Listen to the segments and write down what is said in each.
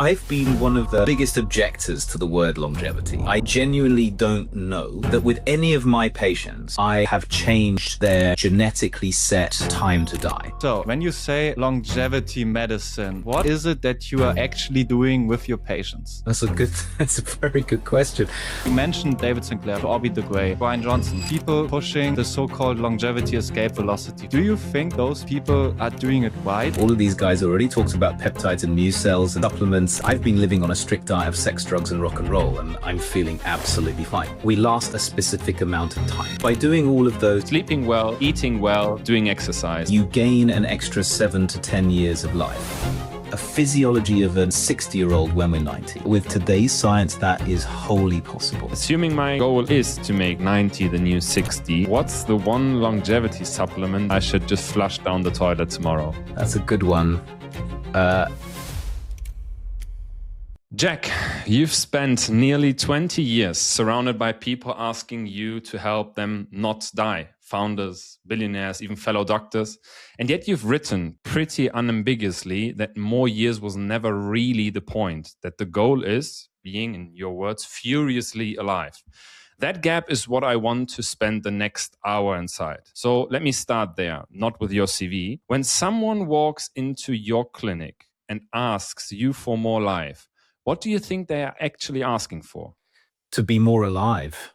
I've been one of the biggest objectors to the word longevity. I genuinely don't know that with any of my patients, I have changed their genetically set time to die. So when you say longevity medicine, what is it that you are actually doing with your patients? That's a very good question. You mentioned David Sinclair, Orbit the Gray, Bryan Johnson, people pushing the so-called longevity escape velocity. Do you think those people are doing it right? All of these guys already talked about peptides and new cells and supplements. I've been living on a strict diet of sex, drugs, and rock and roll, and I'm feeling absolutely fine. We last a specific amount of time. By doing all of those, sleeping well, eating well, doing exercise, you gain an extra 7 to 10 years of life. A physiology of a 60-year-old when we're 90. With today's science, that is wholly possible. Assuming my goal is to make 90 the new 60, what's the one longevity supplement I should just flush down the toilet tomorrow? That's a good one. Jack, you've spent nearly 20 years surrounded by people asking you to help them not die. Founders, billionaires, even fellow doctors. And yet you've written pretty unambiguously that more years was never really the point, that the goal is being, in your words, furiously alive. That gap is what I want to spend the next hour inside. So let me start there, not with your CV. When someone walks into your clinic and asks you for more life, what do you think they are actually asking for? To be more alive.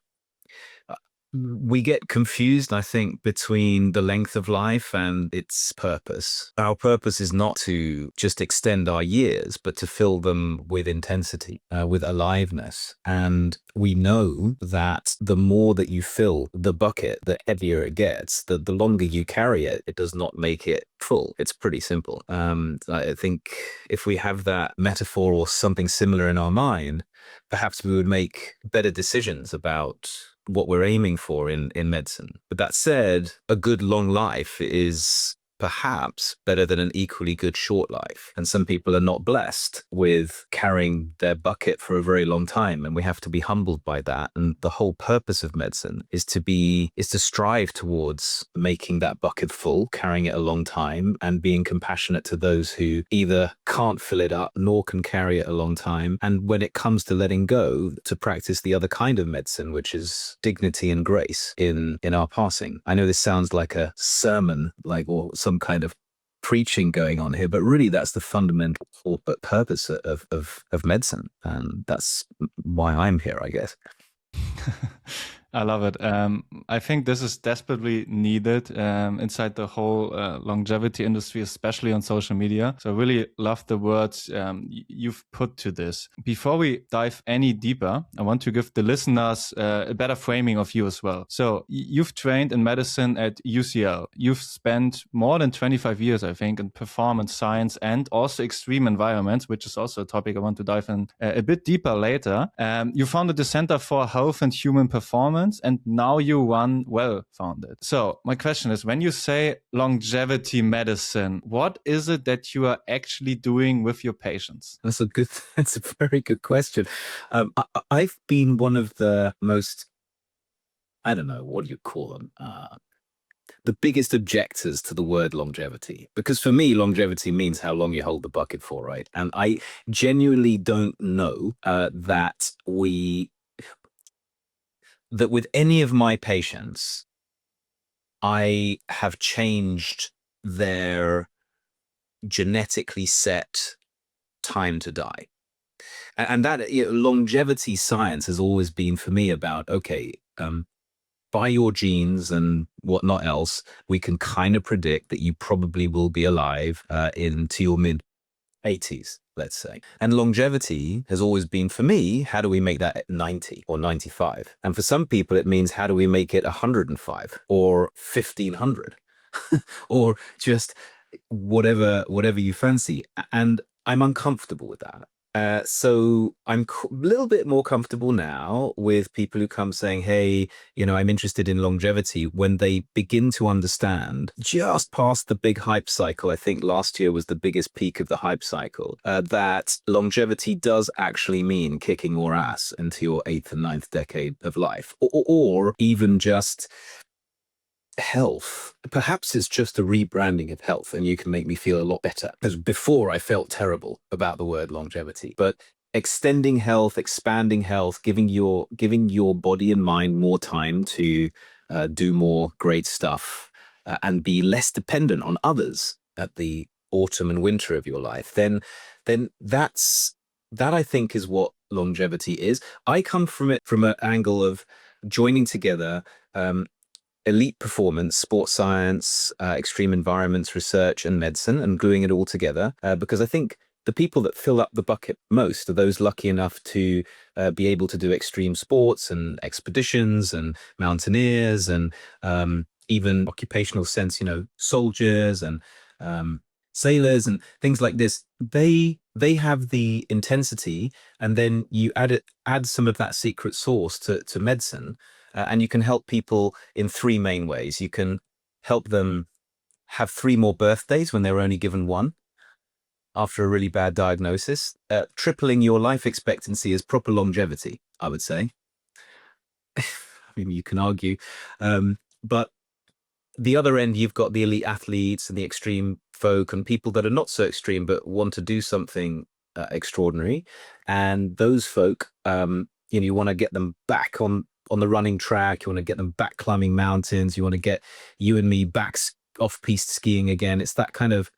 We get confused, I think, between the length of life and its purpose. Our purpose is not to just extend our years, but to fill them with intensity, with aliveness. And we know that the more that you fill the bucket, the heavier it gets. The longer you carry it, it does not make it full. It's pretty simple. I think if we have that metaphor or something similar in our mind, perhaps we would make better decisions about what we're aiming for in medicine. But that said, a good long life is perhaps better than an equally good short life. And some people are not blessed with carrying their bucket for a very long time. And we have to be humbled by that. And the whole purpose of medicine is to strive towards making that bucket full, carrying it a long time, and being compassionate to those who either can't fill it up nor can carry it a long time. And when it comes to letting go, to practice the other kind of medicine, which is dignity and grace in our passing. I know this sounds like a sermon, or some kind of preaching going on here, but really that's the fundamental purpose of medicine, and that's why I'm here, I guess. I love it. I think this is desperately needed inside the whole longevity industry, especially on social media. So I really love the words you've put to this. Before we dive any deeper, I want to give the listeners a better framing of you as well. So you've trained in medicine at UCL. You've spent more than 25 years, I think, in performance science and also extreme environments, which is also a topic I want to dive in a bit deeper later. You founded the Center for Health and Human Performance, and now you run Well-Founded. So my question is, when you say longevity medicine, what is it that you are actually doing with your patients? That's a very good question. I've been one of the most, I don't know, what do you call them? The biggest objectors to the word longevity, because for me, longevity means how long you hold the bucket for, right? And I genuinely don't know that with any of my patients, I have changed their genetically set time to die. And that longevity science has always been for me about, okay, by your genes and whatnot else, we can kind of predict that you probably will be alive into your mid-80s, let's say. And longevity has always been, for me, how do we make that at 90 or 95? And for some people, it means how do we make it 105 or 1500 or just whatever you fancy. And I'm uncomfortable with that. So I'm a little bit more comfortable now with people who come saying, hey, I'm interested in longevity, when they begin to understand just past the big hype cycle. I think last year was the biggest peak of the hype cycle, that longevity does actually mean kicking more ass into your 8th and 9th decade of life, or even just health, perhaps it's just a rebranding of health, and you can make me feel a lot better. Because before I felt terrible about the word longevity, but extending health, expanding health, giving your body and mind more time to do more great stuff and be less dependent on others at the autumn and winter of your life, then that I think is what longevity is. I come from it from an angle of joining together elite performance, sports science, extreme environments, research, and medicine, and gluing it all together. Because I think the people that fill up the bucket most are those lucky enough to be able to do extreme sports and expeditions and mountaineers and even occupational sense, soldiers and sailors and things like this. They have the intensity, and then you add some of that secret sauce to medicine. And you can help people in three main ways. You can help them have 3 more birthdays when they're only given 1 after a really bad diagnosis. Tripling your life expectancy is proper longevity, I would say. I mean, you can argue. But the other end, you've got the elite athletes and the extreme folk and people that are not so extreme but want to do something extraordinary. And those folk, you want to get them back on the running track. You want to get them back climbing mountains. You want to get you and me back off-piste skiing again. It's that kind of,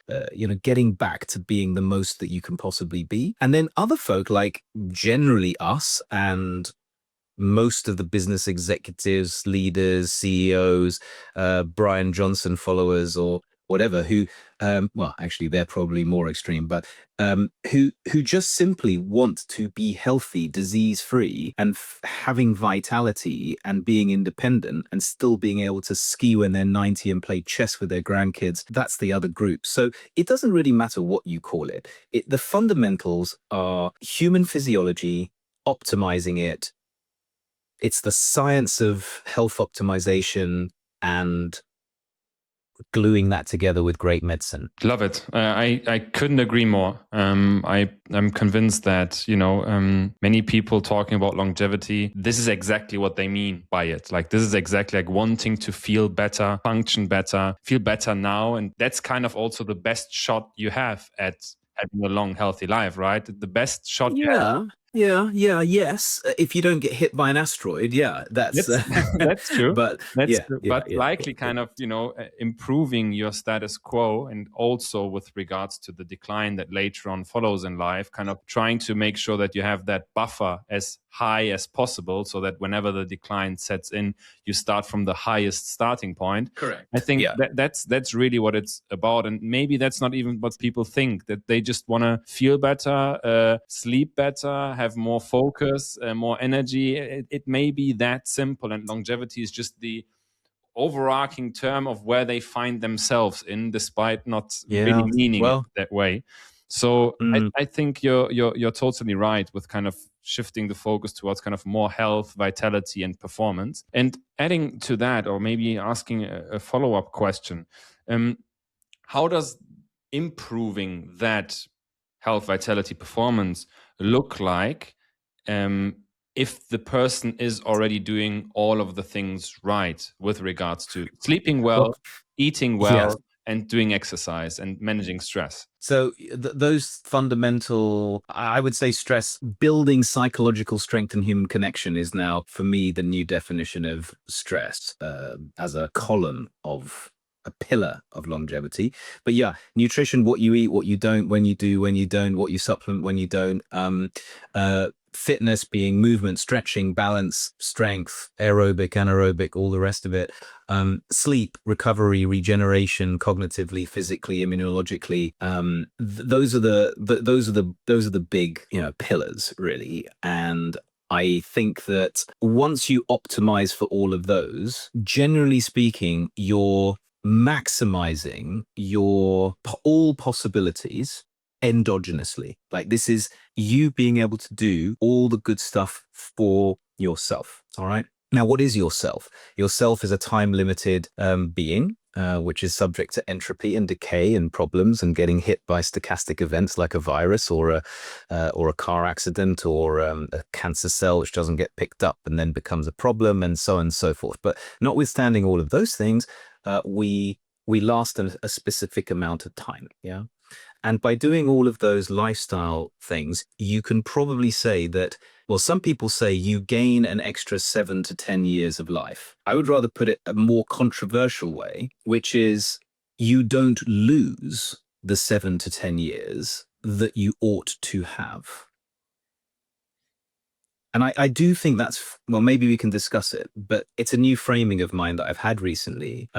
getting back to being the most that you can possibly be. And then other folk, like generally us and most of the business executives, leaders, CEOs, Bryan Johnson followers or whatever, who, actually they're probably more extreme, but who just simply want to be healthy, disease-free, and having vitality and being independent and still being able to ski when they're 90 and play chess with their grandkids. That's the other group. So it doesn't really matter what you call it. The fundamentals are human physiology, optimizing it. It's the science of health optimization and gluing that together with great medicine. Love it. I couldn't agree more. I'm convinced that, many people talking about longevity, this is exactly what they mean by it. Like, this is exactly like wanting to feel better, function better, feel better now. And that's kind of also the best shot you have at having a long, healthy life, right? The best shot you have. Yes. If you don't get hit by an asteroid, that's that's true. But that's true. But likely kind of, improving your status quo, and also with regards to the decline that later on follows in life, kind of trying to make sure that you have that buffer as high as possible, so that whenever the decline sets in, you start from the highest starting point. Correct. I think that's really what it's about. And maybe that's not even what people think, that they just want to feel better, sleep better, have more focus, more energy. It may be that simple, and longevity is just the overarching term of where they find themselves in, despite not really meaning it that way. So I think you're totally right with kind of shifting the focus towards kind of more health, vitality, and performance. And adding to that, or maybe asking a follow-up question, how does improving that health, vitality, performance look like if the person is already doing all of the things right with regards to sleeping well, eating well, and doing exercise and managing stress? So those fundamental, I would say, stress, building psychological strength and human connection is now, for me, the new definition of stress as a column of a pillar of longevity. But nutrition, what you eat, what you don't, when you do, when you don't, what you supplement, when you don't. Fitness being movement, stretching, balance, strength, aerobic, anaerobic, all the rest of it. Sleep, recovery, regeneration, cognitively, physically, immunologically. Those are the big pillars, really. And I think that once you optimize for all of those, generally speaking, you're maximizing your all possibilities endogenously. Like, this is you being able to do all the good stuff for yourself. All right. Now, what is yourself? Yourself is a time-limited being. which is subject to entropy and decay and problems and getting hit by stochastic events like a virus or a car accident or a cancer cell which doesn't get picked up and then becomes a problem, and so on and so forth. But notwithstanding all of those things, we last a specific amount of time. Yeah. And by doing all of those lifestyle things, you can probably say that, well, some people say you gain an extra 7 to 10 years of life. I would rather put it a more controversial way, which is you don't lose the 7 to 10 years that you ought to have. And I do think that's, well, maybe we can discuss it, but it's a new framing of mine that I've had recently,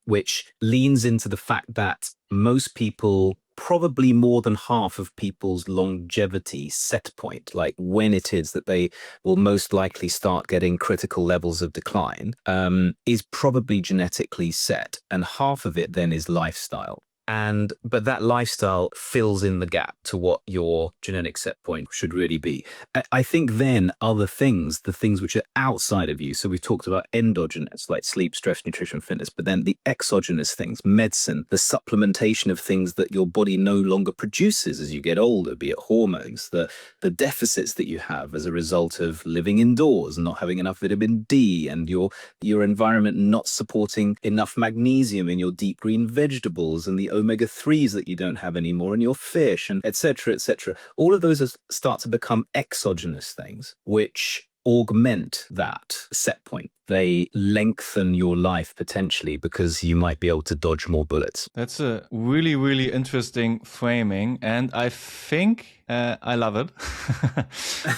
which leans into the fact that most people, probably more than half of people's longevity set point, like when it is that they will most likely start getting critical levels of decline, is probably genetically set. And half of it then is lifestyle. But that lifestyle fills in the gap to what your genetic set point should really be. I think then other things, the things which are outside of you. So we've talked about endogenous, like sleep, stress, nutrition, fitness, but then the exogenous things, medicine, the supplementation of things that your body no longer produces as you get older, be it hormones, the deficits that you have as a result of living indoors and not having enough vitamin D, and your environment not supporting enough magnesium in your deep green vegetables, and the omega-3s that you don't have anymore in your fish, and et cetera, et cetera. All of those start to become exogenous things, which augment that set point. They lengthen your life potentially because you might be able to dodge more bullets. That's a really, really interesting framing. And I think I love it.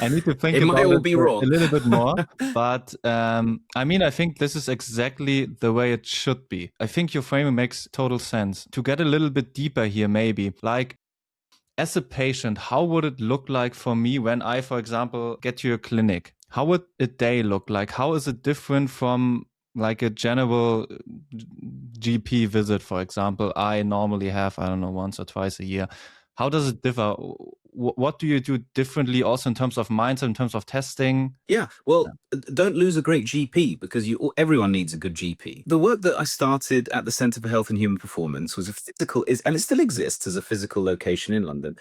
I need to think It about might all it be wrong. a little bit more. But I mean, I think this is exactly the way it should be. I think your framing makes total sense. To get a little bit deeper here, maybe, like, as a patient, how would it look like for me when I, for example, get to your clinic? How would a day look like? How is it different from like a general GP visit, for example? I normally have, I don't know, once or twice a year. How does it differ? What do you do differently also in terms of mindset, in terms of testing? Yeah, well, don't lose a great GP because everyone needs a good GP. The work that I started at the Centre for Health and Human Performance was and it still exists as a physical location in London,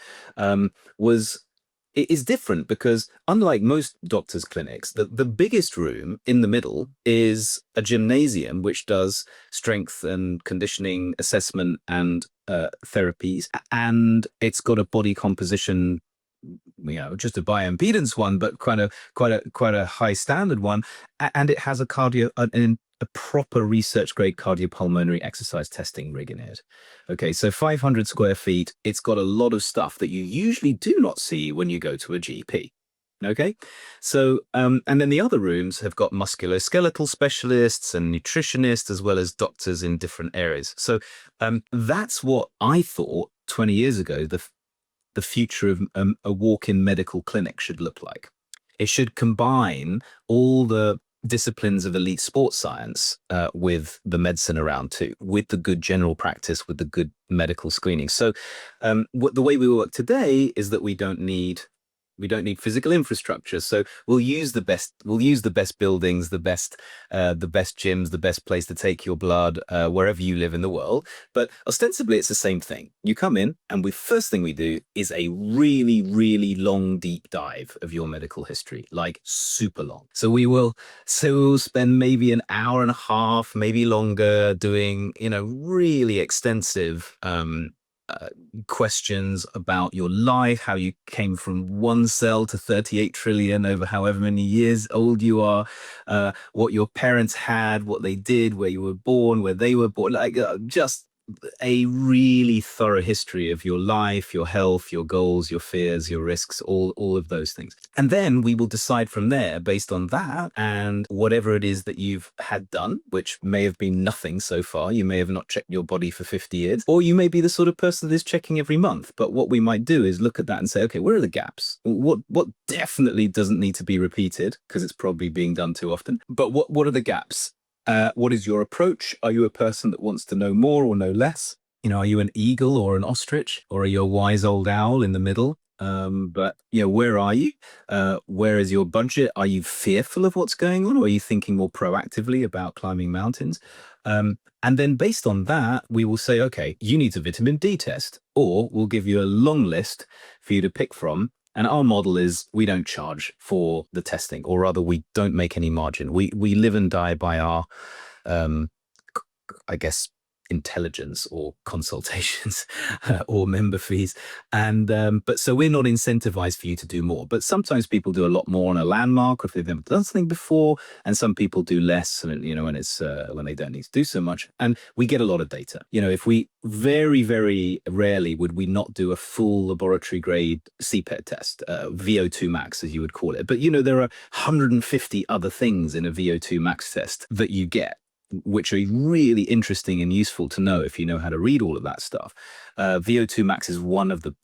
it is different because unlike most doctors' clinics, the biggest room in the middle is a gymnasium which does strength and conditioning assessment and therapies, and it's got a body composition, just a bioimpedance one, but quite a high standard one, and it has a proper research grade cardiopulmonary exercise testing rig in it. Okay, so 500 square feet. It's got a lot of stuff that you usually do not see when you go to a GP. Okay, so and then the other rooms have got musculoskeletal specialists and nutritionists as well as doctors in different areas. So that's what I thought 20 years ago the future of a walk-in medical clinic should look like. It should combine all the disciplines of elite sports science with the medicine around too, with the good general practice, with the good medical screening. So the way we work today is that we don't need physical infrastructure. So we'll use the best buildings, the best gyms, the best place to take your blood, wherever you live in the world. But ostensibly it's the same thing. You come in and first thing we do is a really, really long, deep dive of your medical history, like super long. So we will spend maybe an hour and a half, maybe longer, doing, really extensive questions about your life, how you came from 1 cell to 38 trillion over however many years old you are, what your parents had, what they did, where you were born, where they were born, just a really thorough history of your life, your health, your goals, your fears, your risks, all of those things. And then we will decide from there based on that and whatever it is that you've had done, which may have been nothing so far. You may have not checked your body for 50 years, or you may be the sort of person that is checking every month. But what we might do is look at that and say, okay, where are the gaps? What definitely doesn't need to be repeated because it's probably being done too often. But what are the gaps? What is your approach? Are you a person that wants to know more or know less? Are you an eagle or an ostrich? Or are you a wise old owl in the middle? But where are you? Where is your budget? Are you fearful of what's going on, or are you thinking more proactively about climbing mountains? And then based on that, we will say, okay, you need a vitamin D test, or we'll give you a long list for you to pick from. And our model is we don't charge for the testing, or rather we don't make any margin. We live and die by our, I guess, intelligence or consultations or member fees. And but so we're not incentivized for you to do more. But sometimes people do a lot more on a landmark, or if they've never done something before, and some people do less, and when it's when they don't need to do so much. And we get a lot of data. If we very, very rarely would we not do a full laboratory grade CPET test, VO2 max as you would call it. But there are 150 other things in a VO2 max test that you get, which are really interesting and useful to know if you know how to read all of that stuff. VO2 max is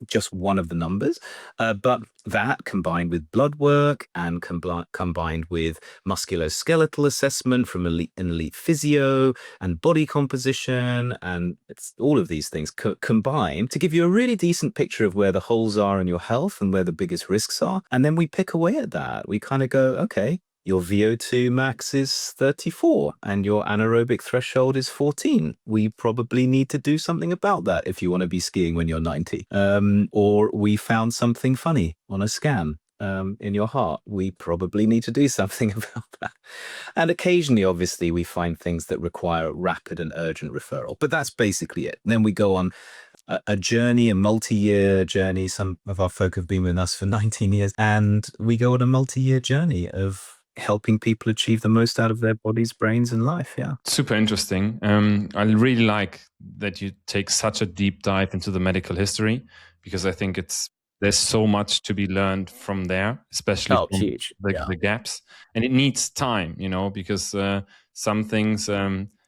just one of the numbers, but that combined with blood work and combined with musculoskeletal assessment from an elite physio and body composition, and it's all of these things combine to give you a really decent picture of where the holes are in your health and where the biggest risks are. And then we pick away at that. We kind of go, okay, your VO2 max is 34 and your anaerobic threshold is 14. We probably need to do something about that if you want to be skiing when you're 90. Or we found something funny on a scan in your heart. We probably need to do something about that. And occasionally, obviously, we find things that require rapid and urgent referral. But that's basically it. Then we go on a journey, a multi-year journey. Some of our folk have been with us for 19 years. And we go on a multi-year journey of helping people achieve the most out of their bodies, brains, and life. Yeah. Super interesting. I really like that you take such a deep dive into the medical history, because I think there's so much to be learned from there, especially from huge. The gaps. And it needs time, because some things,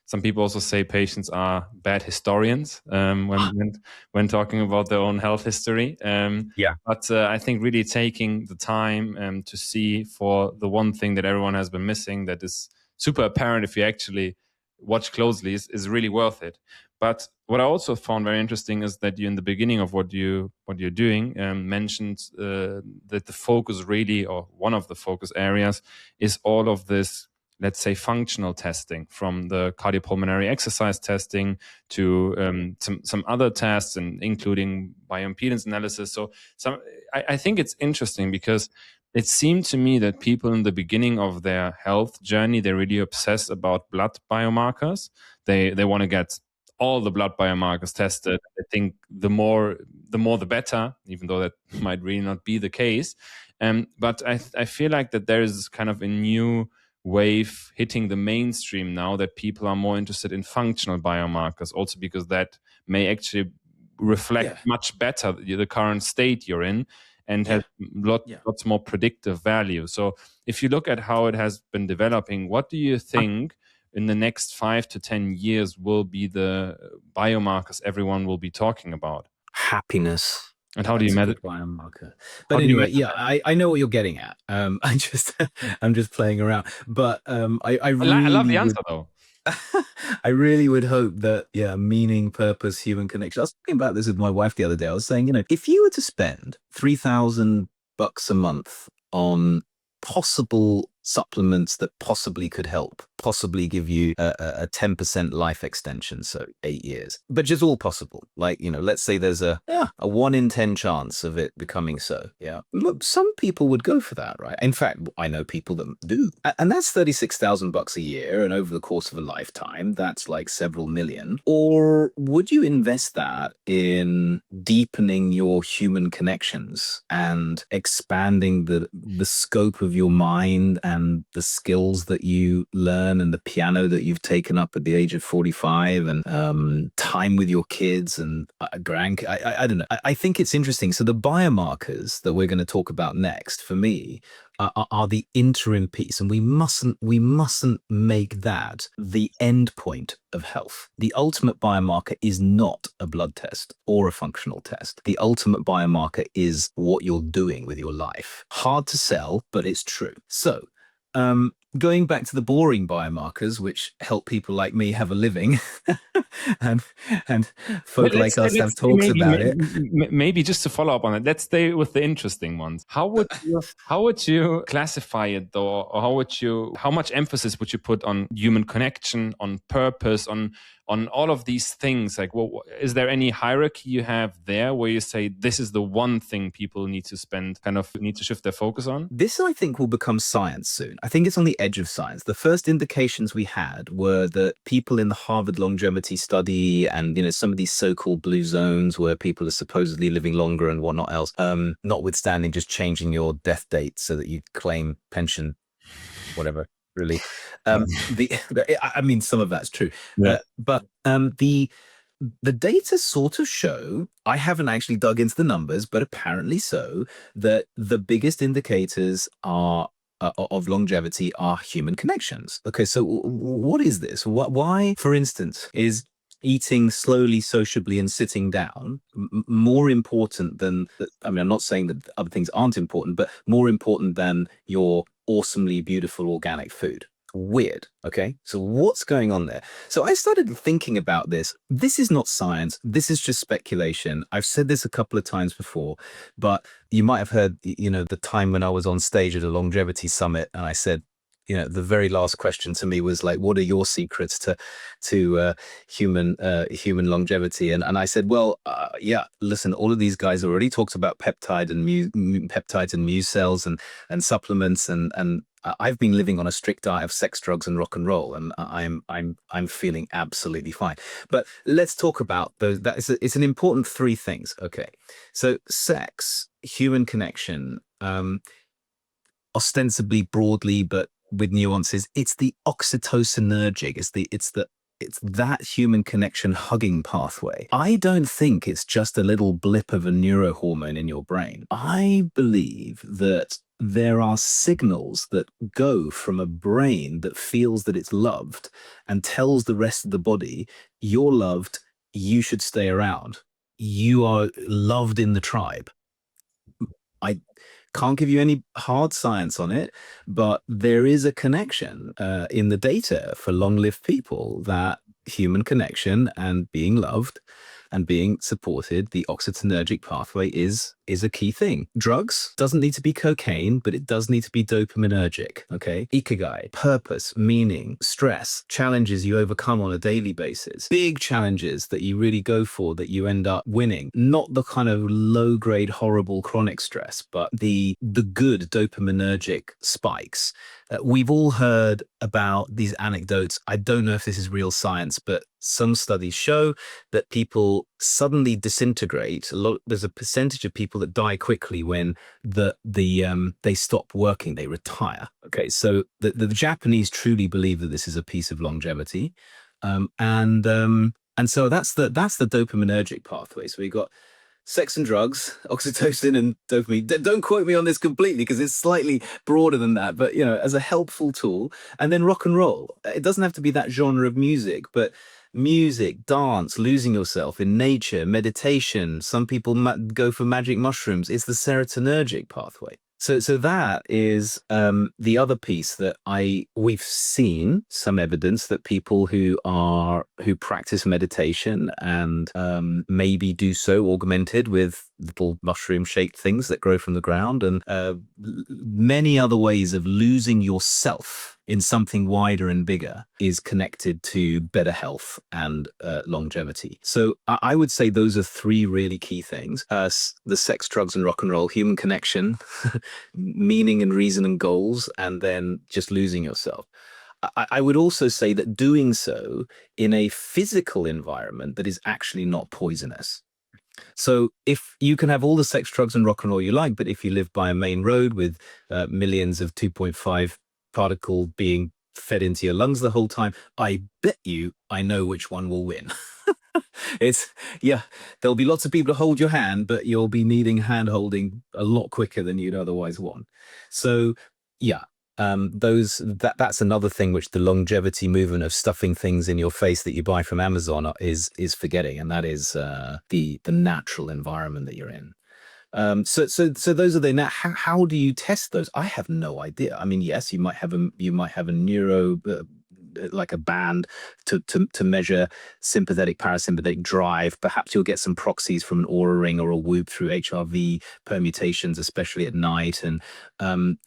some people also say patients are bad historians when talking about their own health history. But I think really taking the time to see for the one thing that everyone has been missing that is super apparent if you actually watch closely is really worth it. But what I also found very interesting is that you, in the beginning of what you're doing, mentioned that the focus really, or one of the focus areas, is all of this, let's say, functional testing, from the cardiopulmonary exercise testing to some other tests, and including bioimpedance analysis. So I think it's interesting because it seemed to me that people in the beginning of their health journey, they're really obsessed about blood biomarkers. They want to get all the blood biomarkers tested. I think the more the better, even though that might really not be the case. But I feel like that there is kind of a new wave hitting the mainstream now, that people are more interested in functional biomarkers, also because that may actually reflect much better the current state you're in, and has lots more predictive value. So if you look at how it has been developing, what do you think in the next 5 to 10 years will be the biomarkers everyone will be talking about? Happiness. And how do you measure biomarker? But anyway, I know what you're getting at. I'm just playing around. But I love the answer though. I really would hope that, meaning, purpose, human connection. I was talking about this with my wife the other day. I was saying, if you were to spend $3,000 a month on possible supplements that possibly could help, possibly give you a 10% life extension, so 8 years, but just all possible. Like, let's say there's a 1 in 10 chance of it becoming so. Yeah. Look, some people would go for that, right? In fact, I know people that do. And that's $36,000 a year. And over the course of a lifetime, that's like several million. Or would you invest that in deepening your human connections and expanding the scope of your mind and the skills that you learn, and the piano that you've taken up at the age of 45, and time with your kids and I don't know. I think it's interesting. So the biomarkers that we're going to talk about next, for me, are the interim piece, and we mustn't make that the end point of health. The ultimate biomarker is not a blood test or a functional test. The ultimate biomarker is what you're doing with your life. Hard to sell, but it's true. So going back to the boring biomarkers, which help people like me have a living, and folk like us have talks about it. Maybe just to follow up on it, let's stay with the interesting ones. How would you classify it, though, or how much emphasis would you put on human connection, on purpose, on all of these things? Like, well, is there any hierarchy you have there where you say this is the one thing people need to shift their focus on? This, I think, will become science soon. I think it's on the edge of science. The first indications we had were that people in the Harvard longevity study and, some of these so-called blue zones where people are supposedly living longer and whatnot else, notwithstanding just changing your death date so that you claim pension, whatever. Really, I mean, some of that's true, yeah. but the data sort of show. I haven't actually dug into the numbers, but apparently so, that the biggest indicators are of longevity are human connections. Okay, so what is this? Why, for instance, is eating slowly, sociably, and sitting down more important than? I mean, I'm not saying that other things aren't important, but more important than your awesomely beautiful organic food. Weird. Okay, so what's going on there? So I started thinking about this. This is not science. This is just speculation. I've said this a couple of times before, but you might have heard, the time when I was on stage at a longevity summit and I said, the very last question to me was like, what are your secrets to human longevity? And I said, well, yeah, listen, all of these guys already talked about peptides and mu cells and supplements, and I've been living on a strict diet of sex, drugs, and rock and roll, and I'm feeling absolutely fine. But let's talk about those. It's an important three things. Okay, so sex, human connection, ostensibly broadly, but with nuances, it's the oxytocinergic. It's that human connection hugging pathway. I don't think it's just a little blip of a neurohormone in your brain. I believe that there are signals that go from a brain that feels that it's loved and tells the rest of the body, you're loved, you should stay around. You are loved in the tribe. I can't give you any hard science on it, but there is a connection in the data for long-lived people that human connection and being loved and being supported, the oxytocinergic pathway is a key thing. Drugs doesn't need to be cocaine, but it does need to be dopaminergic. Okay, ikigai, purpose, meaning, stress, challenges you overcome on a daily basis, big challenges that you really go for that you end up winning. Not the kind of low-grade, horrible chronic stress, but the good dopaminergic spikes. We've all heard about these anecdotes. I don't know if this is real science, but some studies show that people suddenly disintegrate. There's a percentage of people that die quickly when they stop working, they retire. Okay, so the Japanese truly believe that this is a piece of longevity, and so that's the dopaminergic pathway. So we got sex and drugs, oxytocin and dopamine. Don't quote me on this completely because it's slightly broader than that, but as a helpful tool. And then rock and roll. It doesn't have to be that genre of music, but music, dance, losing yourself in nature, meditation. Some people go for magic mushrooms. It's the serotonergic pathway. So that is the other piece that we've seen some evidence that people who practice meditation and maybe do so augmented with little mushroom-shaped things that grow from the ground and many other ways of losing yourself in something wider and bigger is connected to better health and longevity. So I would say those are three really key things. The sex, drugs, and rock and roll, human connection, meaning and reason and goals, and then just losing yourself. I would also say that doing so in a physical environment that is actually not poisonous. So if you can have all the sex, drugs, and rock and roll you like, but if you live by a main road with millions of 2.5 particle being fed into your lungs the whole time, I bet you I know which one will win. There'll be lots of people to hold your hand, but you'll be needing hand holding a lot quicker than you'd otherwise want. So that's another thing which the longevity movement of stuffing things in your face that you buy from Amazon is forgetting, and that is the natural environment that you're in. So those are the now. How do you test those? I have no idea. I mean, yes, you might have a neuro. Like a band to measure sympathetic parasympathetic drive. Perhaps you'll get some proxies from an Oura ring or a Whoop through HRV permutations, especially at night. And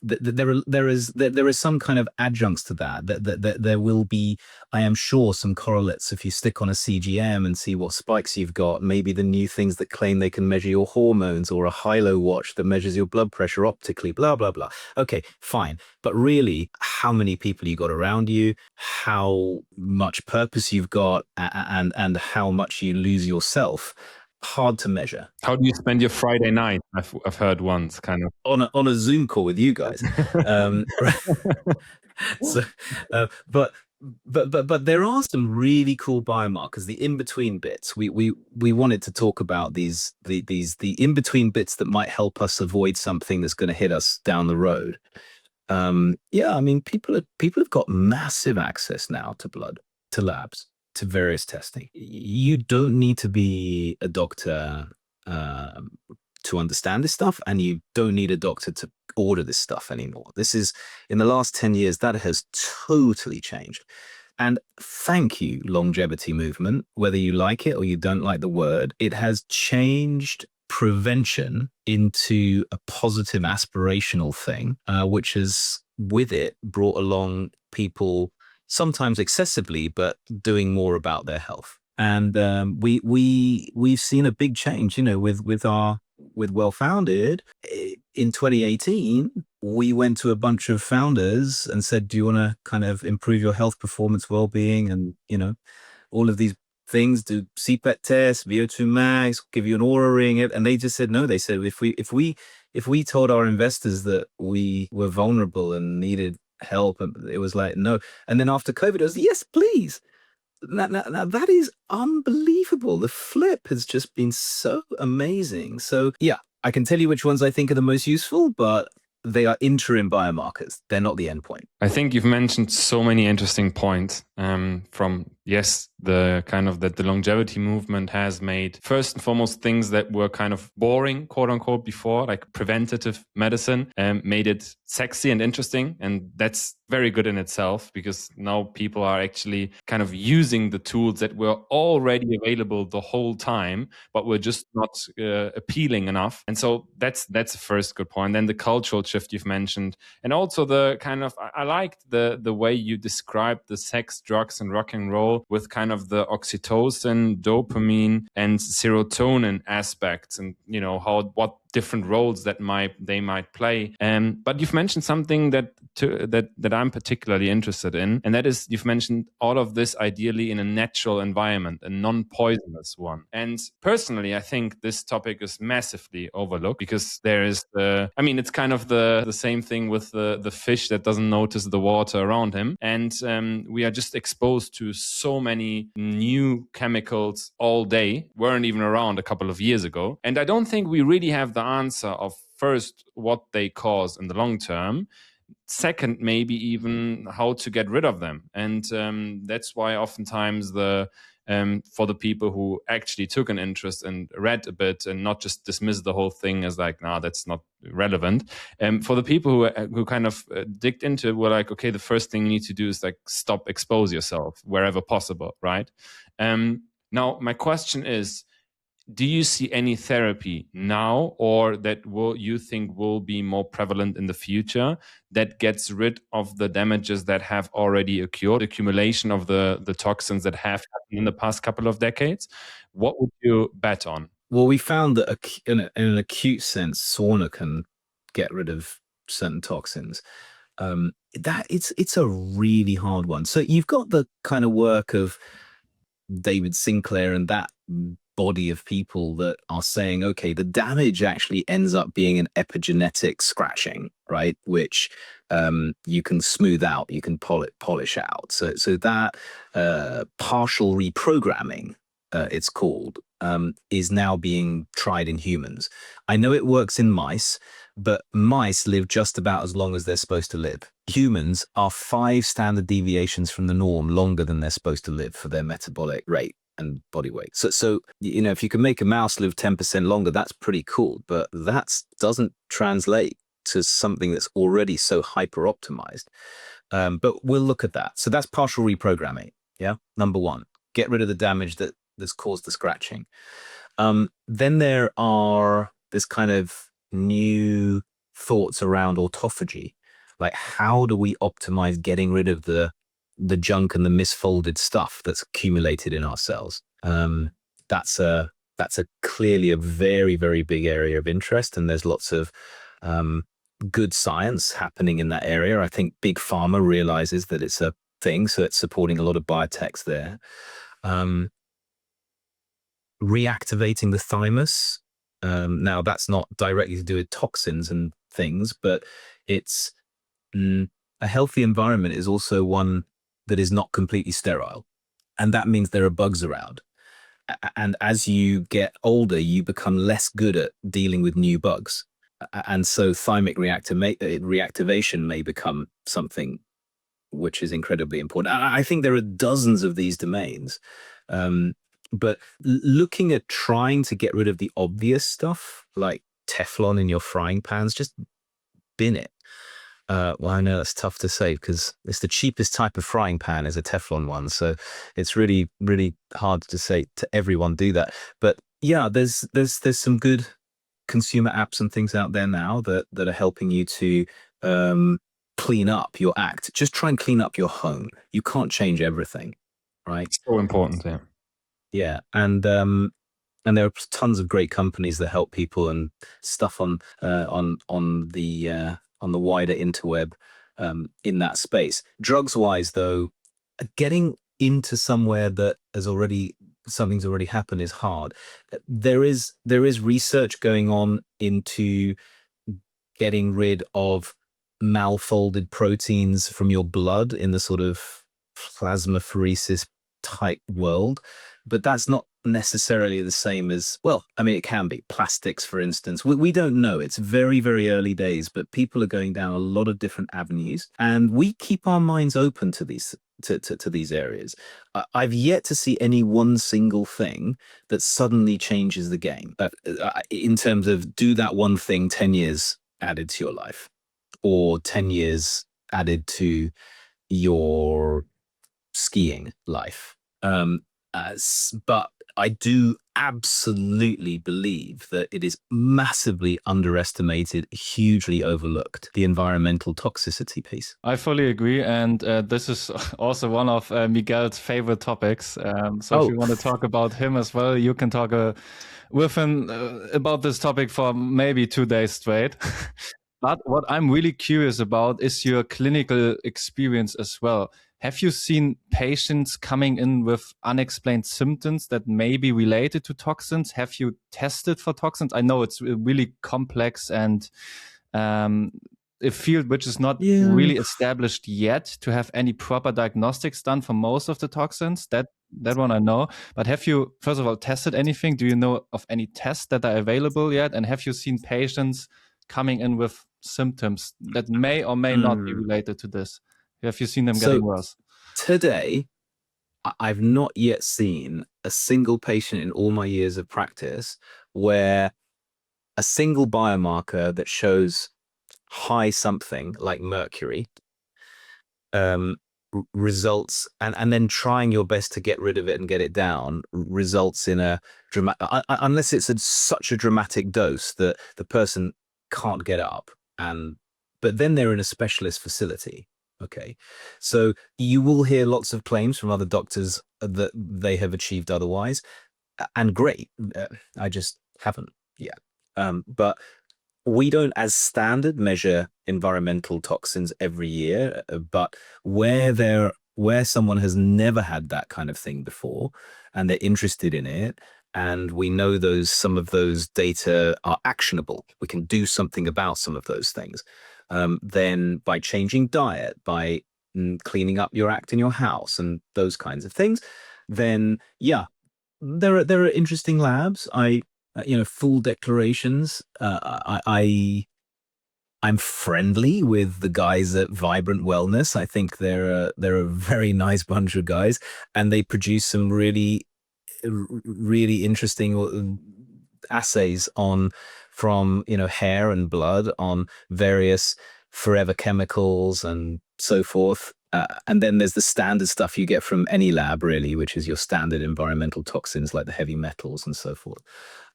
there is some kind of adjuncts to that. That there will be, I am sure, some correlates if you stick on a CGM and see what spikes you've got. Maybe the new things that claim they can measure your hormones, or a high-low watch that measures your blood pressure optically. Blah blah blah. Okay, fine. But really, how many people you got around you, how much purpose you've got, and how much you lose yourself, hard to measure. How do you spend your Friday night? I've heard once, kind of on a Zoom call with you guys. So, but there are some really cool biomarkers. The in between bits. We wanted to talk about the in between bits that might help us avoid something that's going to hit us down the road. Yeah, I mean, people have got massive access now to blood, to labs, to various testing. You don't need to be a doctor to understand this stuff, and you don't need a doctor to order this stuff anymore. This is, in the last 10 years, that has totally changed. And thank you, longevity movement, whether you like it or you don't like the word, it has changed prevention into a positive aspirational thing, which has with it brought along people sometimes excessively, but doing more about their health. And we've seen a big change, with Well Founded. In 2018, we went to a bunch of founders and said, do you want to kind of improve your health, performance, well-being, and all of these things, do CPET tests, VO2 max, give you an Oura ring, and they just said no. They said if we told our investors that we were vulnerable and needed help, it was like no. And then after COVID, it was yes, please. Now that is unbelievable. The flip has just been so amazing. So yeah, I can tell you which ones I think are the most useful, but they are interim biomarkers. They're not the endpoint. I think you've mentioned so many interesting points from, yes, the kind of that the longevity movement has made first and foremost things that were kind of boring, quote unquote, before, like preventative medicine, made it sexy and interesting. And that's very good in itself, because now people are actually kind of using the tools that were already available the whole time, but were just not appealing enough. And so that's the first good point. Then the cultural shift you've mentioned, and also the kind of, I liked the way you described the sex, drugs, and rock and roll with kind of the oxytocin, dopamine, and serotonin aspects, and what different roles that they might play. But you've mentioned something that I'm particularly interested in, and that is, you've mentioned all of this ideally in a natural environment, a non-poisonous one. And personally, I think this topic is massively overlooked, because there is it's kind of the same thing with the fish that doesn't notice the water around him. And we are just exposed to so many new chemicals all day, weren't even around a couple of years ago. And I don't think we really have the answer of, first, what they cause in the long term, second, maybe even how to get rid of them. And that's why oftentimes for the people who actually took an interest and read a bit and not just dismiss the whole thing as like, nah, that's not relevant. For the people who kind of digged into it, were like, okay, the first thing you need to do is like expose yourself wherever possible, right? Now, my question is, do you see any therapy now, or that you think will be more prevalent in the future, that gets rid of the damages that have already occurred, accumulation of the toxins that have happened in the past couple of decades? What would you bet on? Well, we found that in an acute sense, sauna can get rid of certain toxins. That it's a really hard one. So you've got the kind of work of David Sinclair and that body of people that are saying, okay, the damage actually ends up being an epigenetic scratching, right? Which you can smooth out, you can polish out. So that partial reprogramming, it's called, is now being tried in humans. I know it works in mice, but mice live just about as long as they're supposed to live. Humans are 5 standard deviations from the norm longer than they're supposed to live for their metabolic rate. and body weight. So if you can make a mouse live 10% longer, that's pretty cool, but that doesn't translate to something that's already so hyper optimized. But we'll look at that. So that's partial reprogramming. Yeah. Number one, get rid of the damage that's caused the scratching. Then there are this kind of new thoughts around autophagy. Like, how do we optimize getting rid of the junk and the misfolded stuff that's accumulated in our cells? That's clearly a very, very big area of interest, and there's lots of good science happening in that area. I think big pharma realizes that it's a thing, so it's supporting a lot of biotechs there. Reactivating the thymus. Now, that's not directly to do with toxins and things, but it's a healthy environment is also one that is not completely sterile. And that means there are bugs around. And as you get older, you become less good at dealing with new bugs. And so thymic reactivation may become something which is incredibly important. I think there are dozens of these domains. But looking at trying to get rid of the obvious stuff, like Teflon in your frying pans, just bin it. Well, I know that's tough to say because it's the cheapest type of frying pan is a Teflon one. So it's really, really hard to say to everyone do that. But yeah, there's some good consumer apps and things out there now that are helping you to clean up your act. Just try and clean up your home. You can't change everything, right? So important, yeah. Yeah, and there are tons of great companies that help people and stuff on the wider interweb in that space. Drugs wise, though, getting into somewhere that something's already happened is hard. There is research going on into getting rid of malfolded proteins from your blood in the sort of plasmapheresis type world, but that's not necessarily the same as, well, I mean, it can be plastics, for instance. We don't know. It's very, very early days, but people are going down a lot of different avenues, and we keep our minds open to these to these areas. I've yet to see any one single thing that suddenly changes the game in terms of do that one thing 10 years added to your life or 10 years added to your skiing life. But I do absolutely believe that it is massively underestimated, hugely overlooked, the environmental toxicity piece. I fully agree. And this is also one of Miguel's favorite topics. So if you want to talk about him as well, you can talk with him about this topic for maybe 2 days straight. But what I'm really curious about is your clinical experience as well. Have you seen patients coming in with unexplained symptoms that may be related to toxins? Have you tested for toxins? I know it's really complex and a field which is not really established yet to have any proper diagnostics done for most of the toxins. That one I know. But have you, first of all, tested anything? Do you know of any tests that are available yet? And have you seen patients coming in with symptoms that may or may not be related to this? Have you seen them getting worse? Today, I've not yet seen a single patient in all my years of practice where a single biomarker that shows high something like mercury results, and then trying your best to get rid of it and get it down results in a dramatic, unless it's such a dramatic dose that the person can't get up, but then they're in a specialist facility. Okay, so you will hear lots of claims from other doctors that they have achieved otherwise, and great. I just haven't yet. But we don't, as standard, measure environmental toxins every year. But where someone has never had that kind of thing before, and they're interested in it, and we know some of those data are actionable, we can do something about some of those things. Then by changing diet, by cleaning up your act in your house and those kinds of things, then yeah, there are interesting labs. Full declarations. I'm friendly with the guys at Vibrant Wellness. I think they're a very nice bunch of guys, and they produce some really really interesting assays from hair and blood on various forever chemicals and so forth. And then there's the standard stuff you get from any lab, really, which is your standard environmental toxins like the heavy metals and so forth.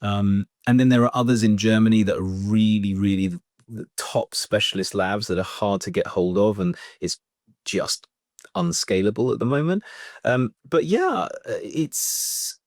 And then there are others in Germany that are really, really the top specialist labs that are hard to get hold of, and it's just unscalable at the moment. But yeah, it's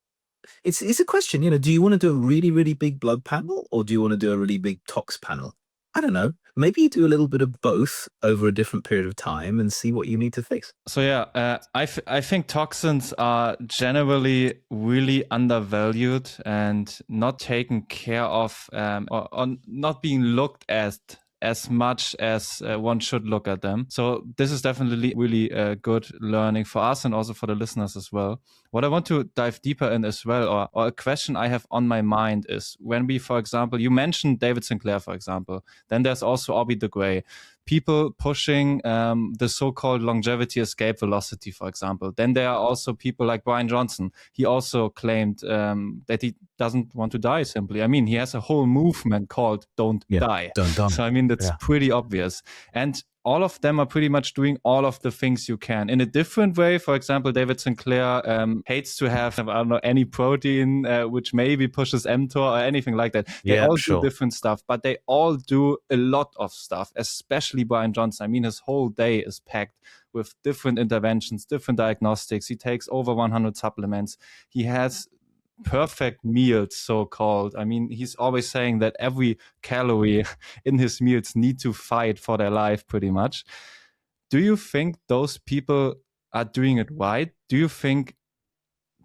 a question, do you want to do a really, really big blood panel, or do you want to do a really big tox panel? I don't know. Maybe you do a little bit of both over a different period of time and see what you need to fix. So yeah, I think toxins are generally really undervalued and not taken care of, or not being looked at as much as one should look at them. So this is definitely really good learning for us and also for the listeners as well. What I want to dive deeper in as well, or a question I have on my mind is when we, for example, you mentioned David Sinclair, for example, then there's also Orbie de Grey. People pushing the so-called longevity escape velocity, for example. Then there are also people like Bryan Johnson. He also claimed that he doesn't want to die simply. I mean, he has a whole movement called Don't Die. Don't die. So, I mean, that's pretty obvious. And all of them are pretty much doing all of the things you can in a different way. For example, David Sinclair hates to have, I don't know, any protein which maybe pushes mTOR or anything like that. They all do different stuff, but they all do a lot of stuff, especially Bryan Johnson. I mean, his whole day is packed with different interventions, different diagnostics. He takes over 100 supplements. He has perfect meals, so-called. I mean, he's always saying that every calorie in his meals need to fight for their life pretty much. Do you think those people are doing it right? Do you think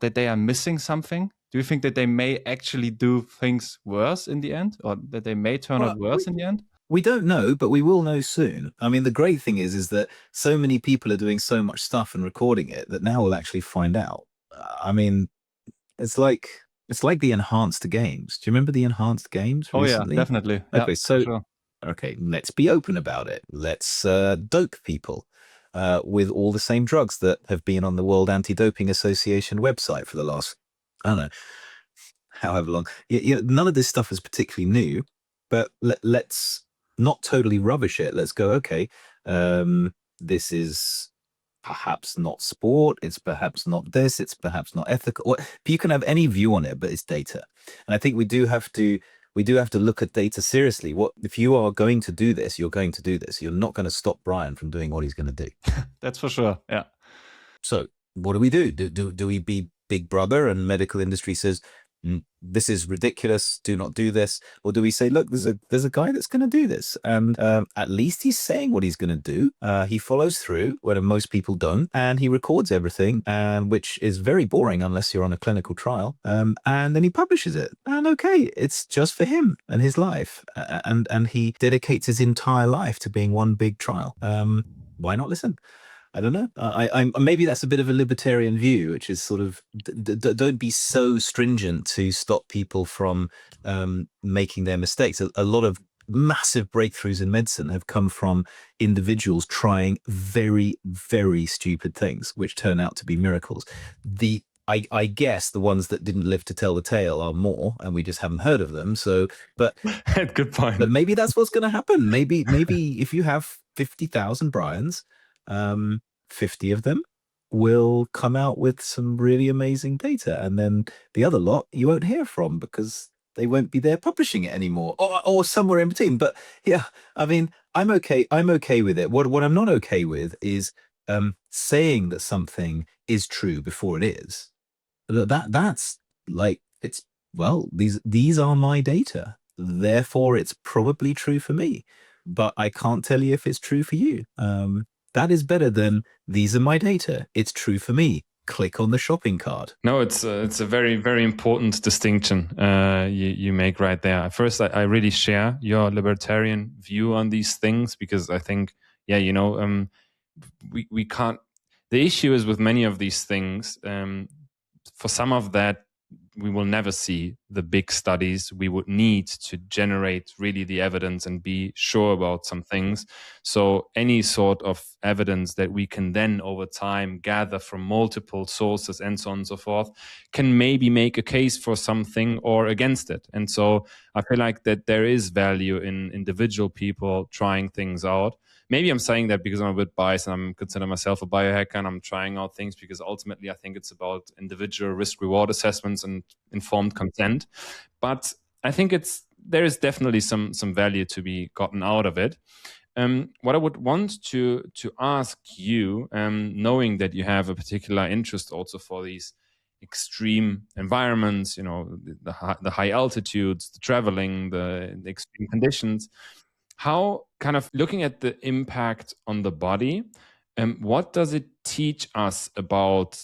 that they are missing something? Do you think that they may actually do things worse in the end, or that they may turn out worse in the end? We don't know, but we will know soon. I mean, the great thing is that so many people are doing so much stuff and recording it that now we'll actually find out. I mean, it's like the enhanced games. Do you remember the enhanced games recently? Oh yeah, definitely. Okay, yeah, so sure. Okay, let's be open about it. Let's dope people with all the same drugs that have been on the World Anti-Doping Association website for the last, I don't know, however long. None of this stuff is particularly new, but let's not totally rubbish it. Let's go, okay, this is perhaps not sport, it's perhaps not this, it's perhaps not ethical. You can have any view on it, but it's data. And I think we do have to look at data seriously. What if you are going to do this, you're going to do this. You're not going to stop Bryan from doing what he's going to do. That's for sure. Yeah. So what do we do? Do we be big brother and medical industry says, this is ridiculous, do not do this? Or do we say, look, there's a guy that's going to do this, and at least he's saying what he's going to do. He follows through when most people don't, and he records everything, which is very boring unless you're on a clinical trial, and then he publishes it, and okay, it's just for him and his life, and he dedicates his entire life to being one big trial. Why not listen? I don't know. I maybe that's a bit of a libertarian view, which is sort of don't be so stringent to stop people from making their mistakes. A lot of massive breakthroughs in medicine have come from individuals trying very, very stupid things, which turn out to be miracles. I guess the ones that didn't live to tell the tale are more, and we just haven't heard of them. So, but good point. But maybe that's what's going to happen. Maybe if you have 50,000 Bryans, 50 of them will come out with some really amazing data, and then the other lot you won't hear from because they won't be there publishing it anymore, or somewhere in between. But yeah, I mean, I'm okay with it. What I'm not okay with is saying that something is true before it is. That's like, it's, well, these are my data, therefore it's probably true for me, but I can't tell you if it's true for you. That is better than, these are my data, it's true for me, click on the shopping cart. No, it's a very, very important distinction you make right there. First, I really share your libertarian view on these things, because I think, we can't. The issue is with many of these things, for some of that, we will never see the big studies. We would need to generate really the evidence and be sure about some things. So any sort of evidence that we can then over time gather from multiple sources and so on and so forth can maybe make a case for something or against it. And so I feel like that there is value in individual people trying things out. Maybe I'm saying that because I'm a bit biased and I'm consider myself a biohacker and I'm trying out things because ultimately I think it's about individual risk-reward assessments and informed consent. But I think there is definitely some value to be gotten out of it. What I would want to ask you, knowing that you have a particular interest also for these extreme environments, the high altitudes, the traveling, the extreme conditions, how kind of looking at the impact on the body, what does it teach us about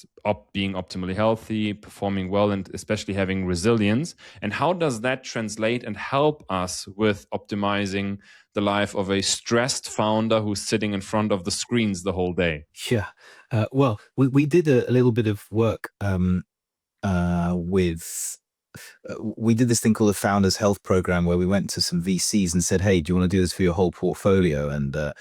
being optimally healthy, performing well, and especially having resilience? And how does that translate and help us with optimizing the life of a stressed founder who's sitting in front of the screens the whole day? Yeah. Well, we did a little bit of work we did this thing called the Founders Health Program, where we went to some VCs and said, hey, do you want to do this for your whole portfolio? And a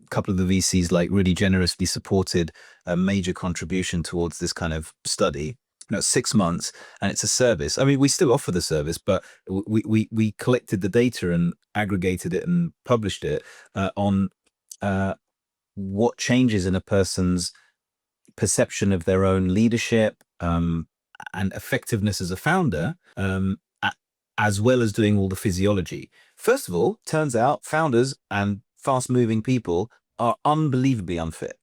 couple of the VCs really generously supported a major contribution towards this kind of study. 6 months, and it's a service. I mean, we still offer the service, but we collected the data and aggregated it and published it on what changes in a person's perception of their own leadership and effectiveness as a founder, as well as doing all the physiology. First of all, turns out founders and fast-moving people are unbelievably unfit.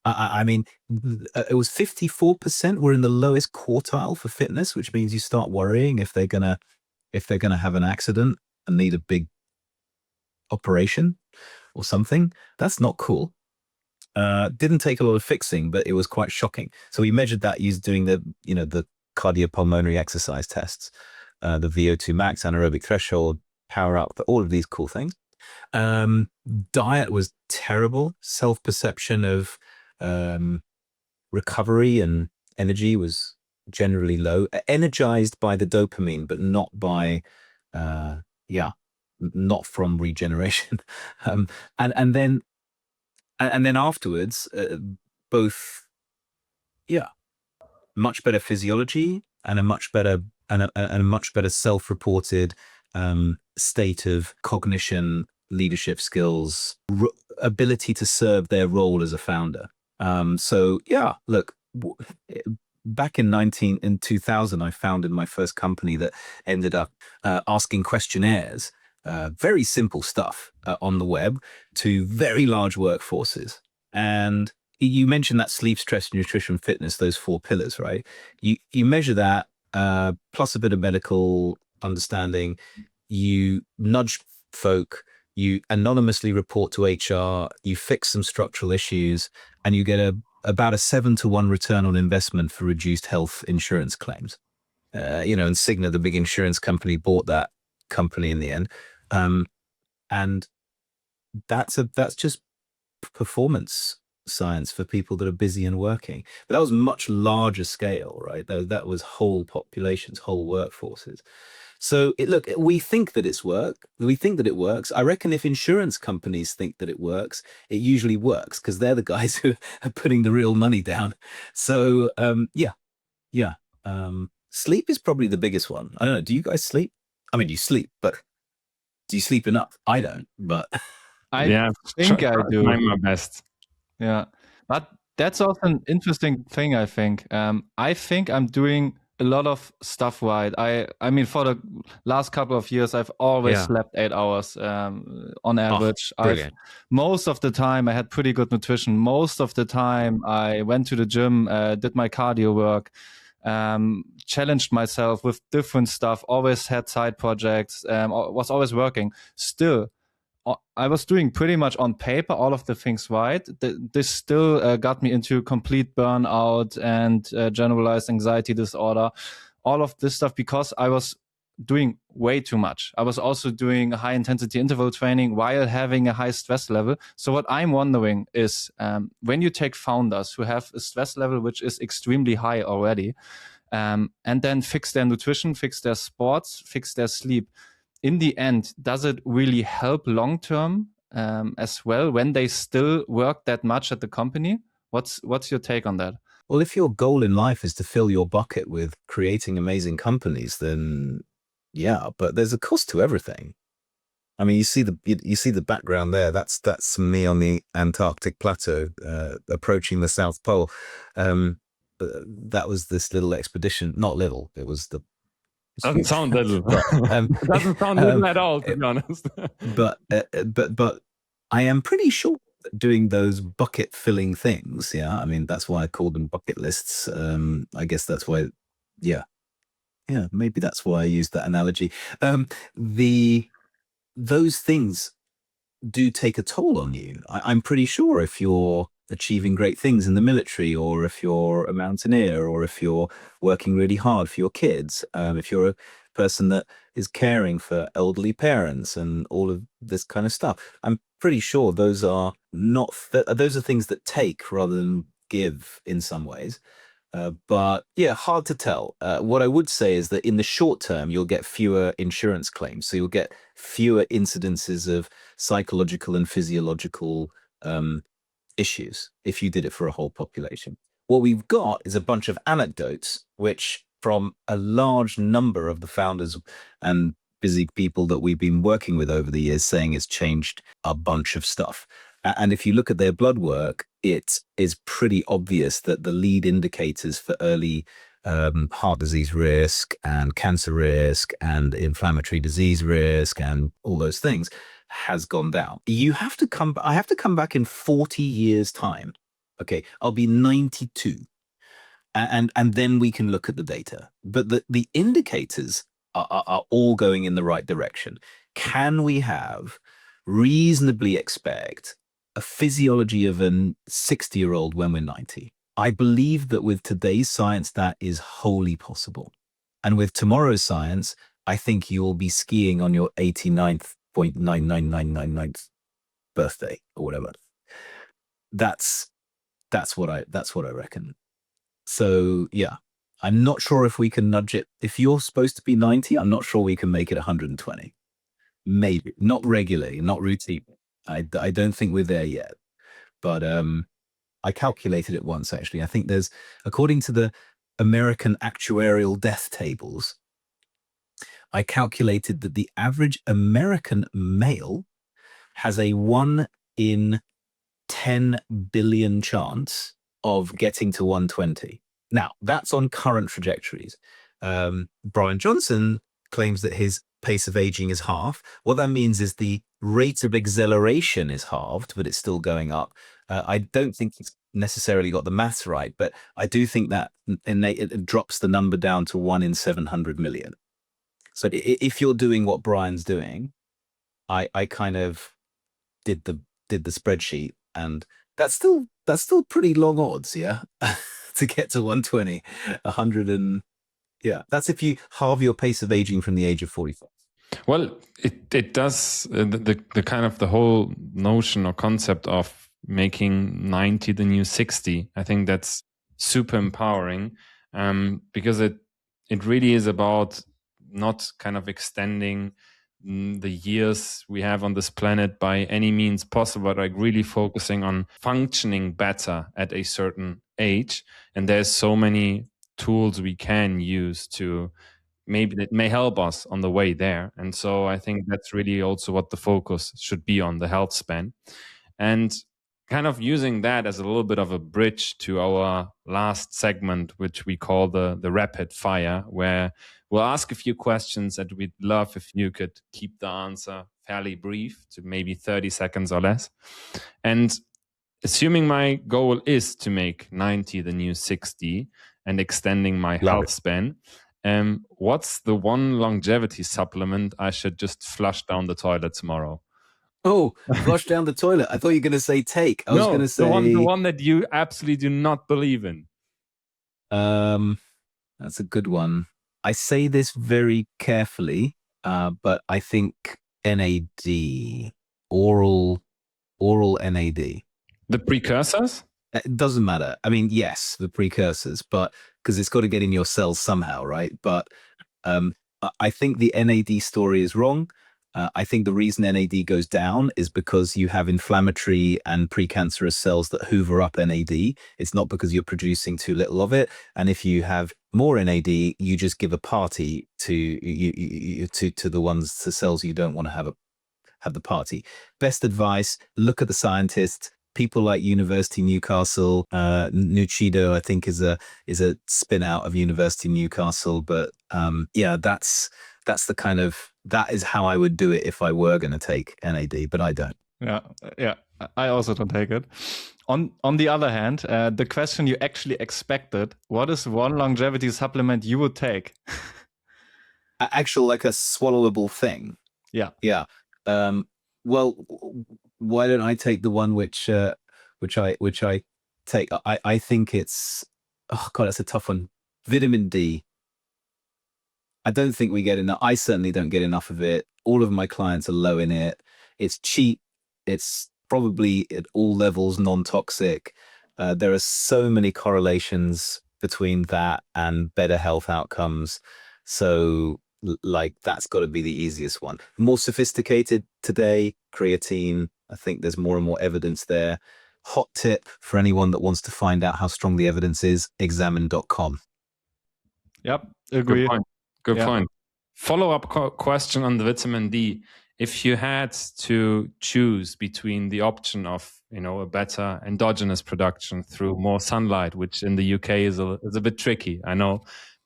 I mean, it was 54% were in the lowest quartile for fitness, which means you start worrying if they're gonna have an accident and need a big operation or something. That's not cool. Didn't take a lot of fixing, but it was quite shocking. So we measured that doing the cardiopulmonary exercise tests, the VO2 max, anaerobic threshold, power up, all of these cool things. Diet was terrible. Self-perception of recovery and energy was generally low. Energized by the dopamine, but not by, not from regeneration. And then afterwards, both, much better physiology and a much better self-reported state of cognition, leadership skills, ability to serve their role as a founder. Look, back in 2000, I founded my first company that ended up asking questionnaires, very simple stuff on the web, to very large workforces. And you mentioned that sleep, stress, nutrition, fitness, those 4 pillars, right? You measure that, plus a bit of medical understanding. You nudge folk, you anonymously report to HR, you fix some structural issues, and you get about a 7-to-1 return on investment for reduced health insurance claims. And Cigna, the big insurance company, bought that company in the end. And that's just performance science for people that are busy and working. But that was much larger scale, right? That was whole populations, whole workforces. So we think that it's we think that it works. I reckon if insurance companies think that it works, it usually works, because they're the guys who are putting the real money down. So sleep is probably the biggest one. I don't know. Do you guys sleep? I mean, you sleep, but do you sleep enough? I don't, but I think I do. Trying my best. Yeah, but that's also an interesting thing, I think. I think I'm doing a lot of stuff right. I mean, for the last couple of years, I've always slept 8 hours on average. Most of the time, I had pretty good nutrition. Most of the time, I went to the gym, did my cardio work, challenged myself with different stuff, always had side projects, was always working. Still, I was doing pretty much on paper all of the things right. This still got me into complete burnout and generalized anxiety disorder, all of this stuff, because I was doing way too much. I was also doing high intensity interval training while having a high stress level. So what I'm wondering is, when you take founders who have a stress level which is extremely high already, and then fix their nutrition, fix their sports, fix their sleep. In the end, does it really help long-term as well when they still work that much at the company? What's your take on that? Well, if your goal in life is to fill your bucket with creating amazing companies, then yeah, but there's a cost to everything. I mean, you see the background there. That's me on the Antarctic plateau, approaching the South Pole. That was this little expedition. Not little. It was the. Doesn't sound little. But, it doesn't sound little at all, to be honest. but I am pretty sure that doing those bucket filling things. Yeah, I mean that's why I call them bucket lists. I guess that's why. Yeah, maybe that's why I used that analogy. Those things do take a toll on you. I'm pretty sure if you're achieving great things in the military, or if you're a mountaineer, or if you're working really hard for your kids, if you're a person that is caring for elderly parents and all of this kind of stuff, I'm pretty sure those are those are things that take rather than give in some ways. But yeah, hard to tell. What I would say is that in the short term, you'll get fewer insurance claims. So you'll get fewer incidences of psychological and physiological issues if you did it for a whole population. What we've got is a bunch of anecdotes, which from a large number of the founders and busy people that we've been working with over the years, saying it's changed a bunch of stuff. And if you look at their blood work, it is pretty obvious that the lead indicators for early heart disease risk and cancer risk and inflammatory disease risk and all those things has gone down. I have to come back in 40 years' time. Okay, I'll be 92. And then we can look at the data. But the indicators are all going in the right direction. Can we reasonably expect a physiology of a 60-year-old when we're 90? I believe that with today's science, that is wholly possible. And with tomorrow's science, I think you'll be skiing on your 89.99999th birthday or whatever. That's what I reckon. So yeah, I'm not sure if we can nudge it. If you're supposed to be 90, I'm not sure we can make it 120. Maybe not regularly, not routine. I don't think we're there yet, but I calculated it once actually. I think there's, according to the American actuarial death tables, I calculated that the average American male has a 1 in 10 billion chance of getting to 120. Now, that's on current trajectories. Bryan Johnson claims that his pace of aging is half. What that means is the rate of acceleration is halved, but it's still going up. I don't think he's necessarily got the maths right, but I do think that it drops the number down to 1 in 700 million. So if you're doing what Bryan's doing, I kind of did the spreadsheet, and that's still pretty long odds, yeah, to get to 120, 100, and yeah, that's if you halve your pace of aging from the age of 45. Well, it does the kind of the whole notion or concept of making 90 the new 60. I think that's super empowering, because it really is about not kind of extending the years we have on this planet by any means possible, but like really focusing on functioning better at a certain age. And there's so many tools we can use to maybe that may help us on the way there. And so I think that's really also what the focus should be on, the Healthspan. And kind of using that as a little bit of a bridge to our last segment, which we call the rapid fire, where we'll ask a few questions and we'd love if you could keep the answer fairly brief to maybe 30 seconds or less. And assuming my goal is to make 90 the new 60 and extending my health span, what's the one longevity supplement I should just flush down the toilet tomorrow? Oh, flush down the toilet. I thought you were going to say take. I was going to say the one that you absolutely do not believe in. That's a good one. I say this very carefully, but I think NAD, oral NAD. The precursors? It doesn't matter. I mean, yes, the precursors, but because it's got to get in your cells somehow, right? But I think the NAD story is wrong. I think the reason NAD goes down is because you have inflammatory and precancerous cells that hoover up NAD. It's not because you're producing too little of it. And if you have more NAD, you just give a party to the cells you don't want to have the party. Best advice: look at the scientists. People like University Newcastle, Nuchido, I think is a spin out of University Newcastle. But yeah, that is how I would do it if I were going to take NAD, but I don't. Yeah. I also don't take it. On the other hand, the question you actually expected: what is one longevity supplement you would take? Actual, like a swallowable thing. Yeah. Well, why don't I take the one which I take? I think it's, oh God, that's a tough one. Vitamin D. I don't think we get enough. I certainly don't get enough of it. All of my clients are low in it. It's cheap. It's probably at all levels non-toxic. There are so many correlations between that and better health outcomes. So like that's got to be the easiest one. More sophisticated today, creatine. I think there's more and more evidence there. Hot tip for anyone that wants to find out how strong the evidence is: examine.com. Yep, agree. Good point. Follow-up question on the vitamin D. If you had to choose between the option of, a better endogenous production through more sunlight, which in the UK is a bit tricky, I know,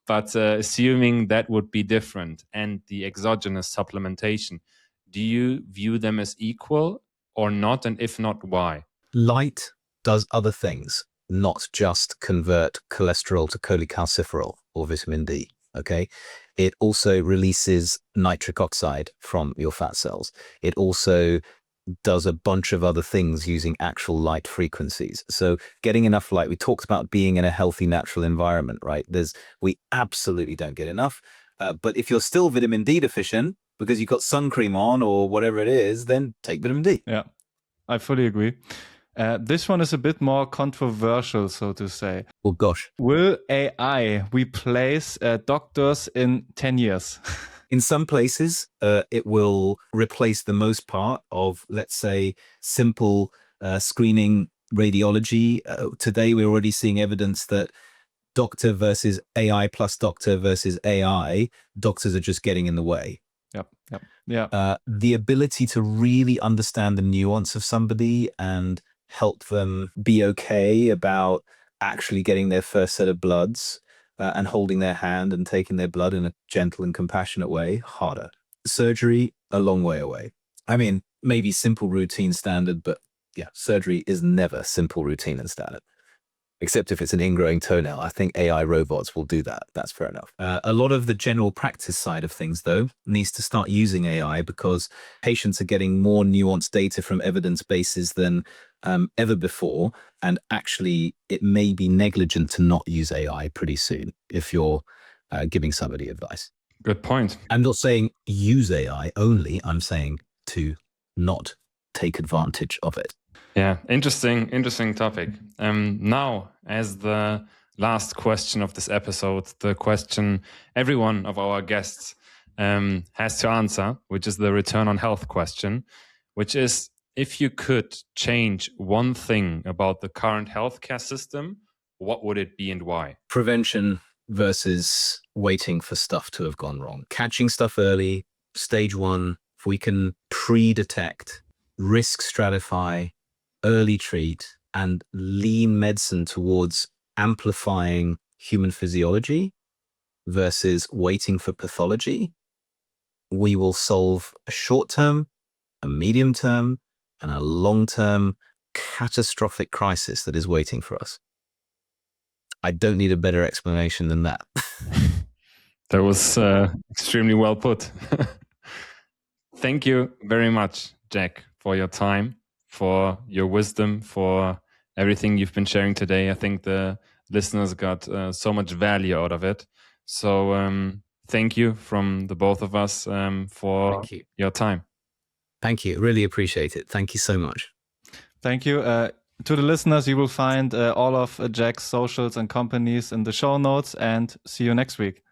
but assuming that would be different, and the exogenous supplementation, do you view them as equal or not? And if not, why? Light does other things, not just convert cholesterol to cholecalciferol or vitamin D. Okay. It also releases nitric oxide from your fat cells. It also does a bunch of other things using actual light frequencies. So getting enough light, we talked about being in a healthy, natural environment, right? We absolutely don't get enough. But if you're still vitamin D deficient because you've got sun cream on or whatever it is, then take vitamin D. Yeah, I fully agree. This one is a bit more controversial, so to say. Oh, gosh. Will AI replace doctors in 10 years? In some places, it will replace the most part of, let's say, simple screening radiology. Today, we're already seeing evidence that doctor versus AI plus doctor versus AI, doctors are just getting in the way. Yeah. The ability to really understand the nuance of somebody and help them be okay about actually getting their first set of bloods and holding their hand and taking their blood in a gentle and compassionate way, harder. Surgery, a long way away. I mean, maybe simple, routine, standard, but yeah, surgery is never simple, routine, and standard. Except if it's an ingrowing toenail. I think AI robots will do that. That's fair enough. A lot of the general practice side of things, though, needs to start using AI because patients are getting more nuanced data from evidence bases than ever before. And actually, it may be negligent to not use AI pretty soon if you're giving somebody advice. Good point. I'm not saying use AI only. I'm saying to not take advantage of it. Yeah, interesting topic. Now, as the last question of this episode, the question every one of our guests has to answer, which is the return on health question, which is, if you could change one thing about the current healthcare system, what would it be and why? Prevention versus waiting for stuff to have gone wrong. Catching stuff early, stage 1, if we can pre-detect, risk stratify, early treat, and lean medicine towards amplifying human physiology versus waiting for pathology, we will solve a short-term, a medium-term, and a long-term catastrophic crisis that is waiting for us. I don't need a better explanation than that. That was extremely well put. Thank you very much, Jack, for your time, for your wisdom, for everything you've been sharing today. I think the listeners got so much value out of it. So thank you from the both of us for your time. Thank you. Really appreciate it. Thank you so much. Thank you. To the listeners, you will find all of Jack's socials and companies in the show notes, and see you next week.